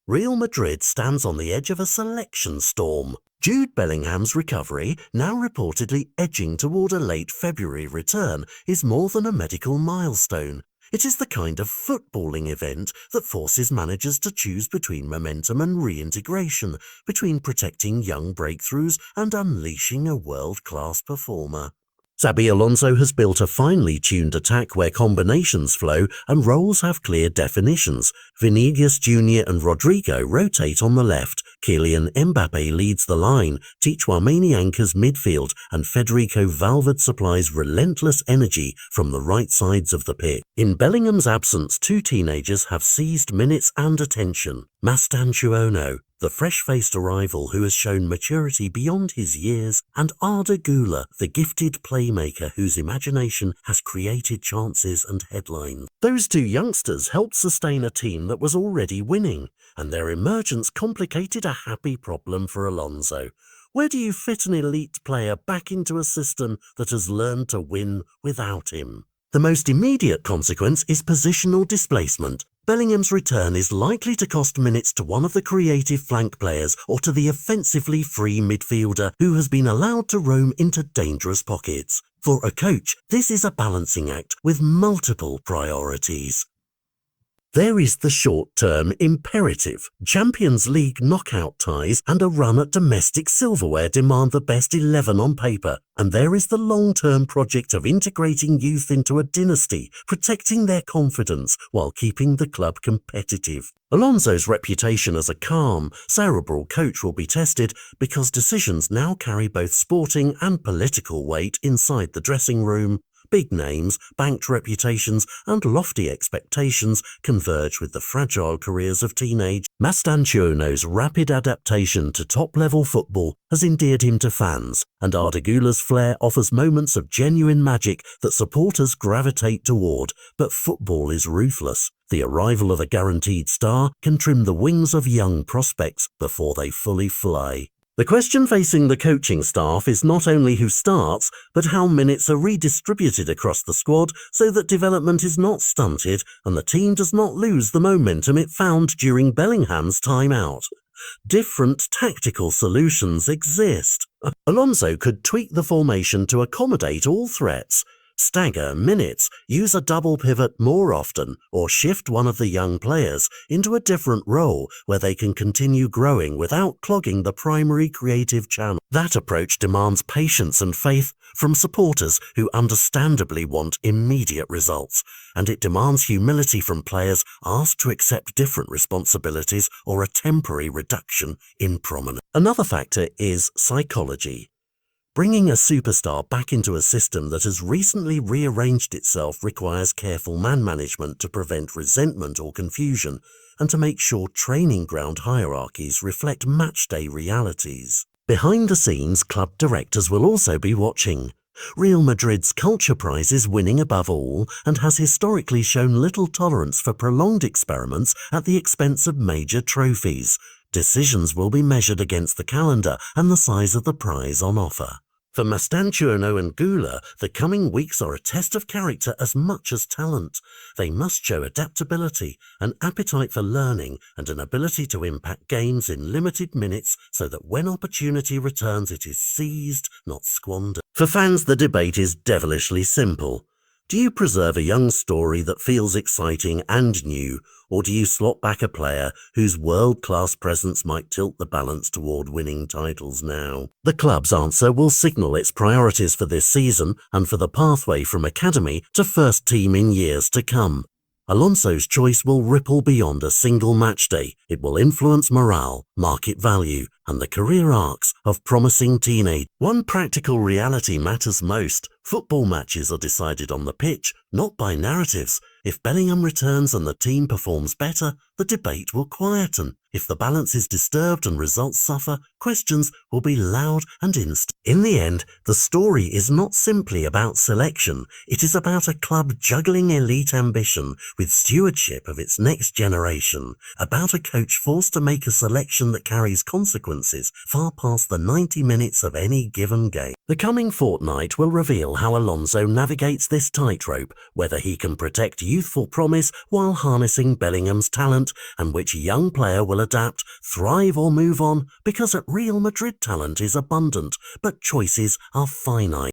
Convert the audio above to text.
Real Madrid stands on the edge of a selection storm. Jude Bellingham's recovery, now reportedly edging toward a late February return, is more than a medical milestone. It is the kind of footballing event that forces managers to choose between momentum and reintegration, between protecting young breakthroughs and unleashing a world-class performer. Xabi Alonso has built a finely tuned attack where combinations flow and roles have clear definitions. Vinicius Jr. and Rodrigo rotate on the left, Kylian Mbappe leads the line, Tchouaméni anchors midfield, and Federico Valverde supplies relentless energy from the right sides of the pitch. In Bellingham's absence, two teenagers have seized minutes and attention. Mastantuono, the fresh-faced arrival who has shown maturity beyond his years, and Güler, the gifted playmaker whose imagination has created chances and headlines. Those two youngsters helped sustain a team that was already winning, and their emergence complicated a happy problem for Alonso. Where do you fit an elite player back into a system that has learned to win without him? The most immediate consequence is positional displacement. Bellingham's return is likely to cost minutes to one of the creative flank players or to the offensively free midfielder who has been allowed to roam into dangerous pockets. For a coach, this is a balancing act with multiple priorities. There is the short-term imperative. Champions League knockout ties and a run at domestic silverware demand the best 11 on paper. And there is the long-term project of integrating youth into a dynasty, protecting their confidence while keeping the club competitive. Alonso's reputation as a calm, cerebral coach will be tested because decisions now carry both sporting and political weight inside the dressing room. Big names, banked reputations, and lofty expectations converge with the fragile careers of teenage. Mastantuono's rapid adaptation to top-level football has endeared him to fans, and Guler's flair offers moments of genuine magic that supporters gravitate toward. But football is ruthless. The arrival of a guaranteed star can trim the wings of young prospects before they fully fly. The question facing the coaching staff is not only who starts, but how minutes are redistributed across the squad so that development is not stunted and the team does not lose the momentum it found during Bellingham's time out. Different tactical solutions exist. Alonso could tweak the formation to accommodate all threats, stagger minutes, use a double pivot more often, or shift one of the young players into a different role where they can continue growing without clogging the primary creative channel. That approach demands patience and faith from supporters who understandably want immediate results, and it demands humility from players asked to accept different responsibilities or a temporary reduction in prominence. Another factor is psychology. Bringing a superstar back into a system that has recently rearranged itself requires careful man management to prevent resentment or confusion and to make sure training ground hierarchies reflect matchday realities. Behind the scenes, club directors will also be watching. Real Madrid's culture prize is winning above all and has historically shown little tolerance for prolonged experiments at the expense of major trophies. Decisions will be measured against the calendar and the size of the prize on offer. For Mastantuono and Guler, the coming weeks are a test of character as much as talent. They must show adaptability, an appetite for learning, and an ability to impact games in limited minutes so that when opportunity returns it is seized, not squandered. For fans, the debate is devilishly simple. Do you preserve a young story that feels exciting and new, or do you slot back a player whose world-class presence might tilt the balance toward winning titles now? The club's answer will signal its priorities for this season and for the pathway from academy to first team in years to come. Alonso's choice will ripple beyond a single match day. It will influence morale, market value, and the career arcs of promising teenagers. One practical reality matters most. Football matches are decided on the pitch, not by narratives. If Bellingham returns and the team performs better, the debate will quieten. If the balance is disturbed and results suffer, questions will be loud and instant. In the end, the story is not simply about selection, it is about a club juggling elite ambition with stewardship of its next generation, about a coach forced to make a selection that carries consequences far past the 90 minutes of any given game. The coming fortnight will reveal how Alonso navigates this tightrope, whether he can protect youthful promise while harnessing Bellingham's talent, and which young player will adapt, thrive or move on, because at Real Madrid talent is abundant, but choices are finite.